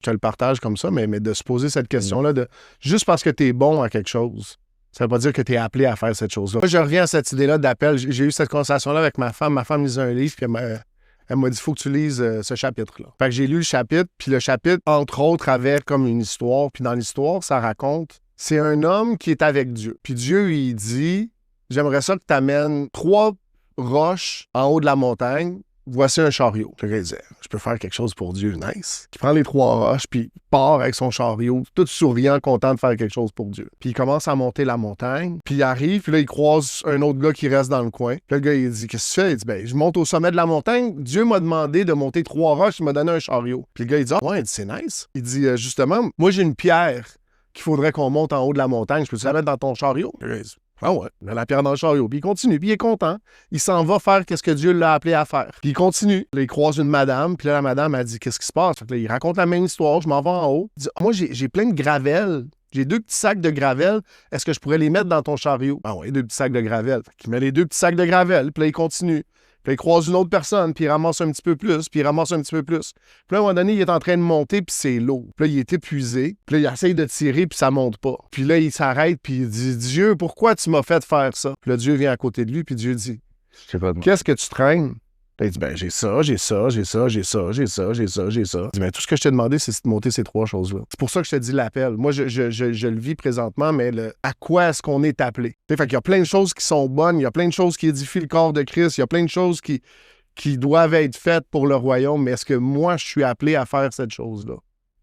Je te le partage comme ça, mais de se poser cette question-là, de juste parce que tu es bon à quelque chose, ça veut pas dire que tu es appelé à faire cette chose-là. Moi, je reviens à cette idée-là d'appel. J'ai eu cette conversation-là avec ma femme. Ma femme lisait un livre, puis elle m'a dit, il faut que tu lises ce chapitre-là. Fait que j'ai lu le chapitre, puis le chapitre, entre autres, avait comme une histoire. Puis dans l'histoire, ça raconte, c'est un homme qui est avec Dieu. Puis Dieu, il dit, j'aimerais ça que tu amènes 3 roches en haut de la montagne. Voici un chariot. Le gars, il disait, je peux faire quelque chose pour Dieu, nice. Il prend les 3 roches, puis il part avec son chariot, tout souriant, content de faire quelque chose pour Dieu. Puis il commence à monter la montagne, puis il arrive, puis là, il croise un autre gars qui reste dans le coin. Puis le gars, il dit, qu'est-ce que tu fais? Il dit, ben, je monte au sommet de la montagne, Dieu m'a demandé de monter 3 roches, il m'a donné un chariot. Puis le gars, il dit, ah, ouais, c'est nice. Il dit, justement, moi, j'ai une pierre qu'il faudrait qu'on monte en haut de la montagne, je peux-tu la mettre dans ton chariot? Le gars, il dit, ah ouais, il met la pierre dans le chariot, puis il continue, puis il est content. Il s'en va faire ce que Dieu l'a appelé à faire. Puis il continue. Là, il croise une madame, puis là, la madame a dit, qu'est-ce qui se passe? Fait que là, il raconte la même histoire, je m'en vais en haut. Il dit, moi, j'ai plein de gravelle. J'ai 2 petits sacs de gravelle. Est-ce que je pourrais les mettre dans ton chariot? Ah ouais, 2 petits sacs de gravelle. Fait qu'il met les 2 petits sacs de gravelle, puis là, il continue. Puis là, il croise une autre personne, puis il ramasse un petit peu plus, puis il ramasse un petit peu plus. Puis là, à un moment donné, il est en train de monter, puis c'est lourd. Puis là, il est épuisé. Puis là, il essaye de tirer, puis ça monte pas. Puis là, il s'arrête, puis il dit, Dieu, pourquoi tu m'as fait faire ça? Puis là, Dieu vient à côté de lui, puis Dieu dit, Je sais pas de moi. qu'est-ce que tu traînes? Là, il dit, ben, j'ai ça, j'ai ça, j'ai ça, j'ai ça, j'ai ça, j'ai ça, j'ai ça. Il dit, ben, tout ce que je t'ai demandé, c'est de monter ces 3 choses-là. C'est pour ça que je te dis l'appel. Moi, je le vis présentement, mais à quoi est-ce qu'on est appelé? Fait qu'il y a plein de choses qui sont bonnes, il y a plein de choses qui édifient le corps de Christ, il y a plein de choses qui doivent être faites pour le royaume, mais est-ce que moi, je suis appelé à faire cette chose-là?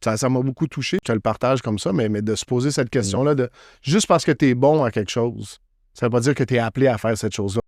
Ça m'a beaucoup touché. Je te le partage comme ça, mais de se poser cette question-là, de juste parce que tu es bon à quelque chose, ça veut pas dire que tu es appelé à faire cette chose-là.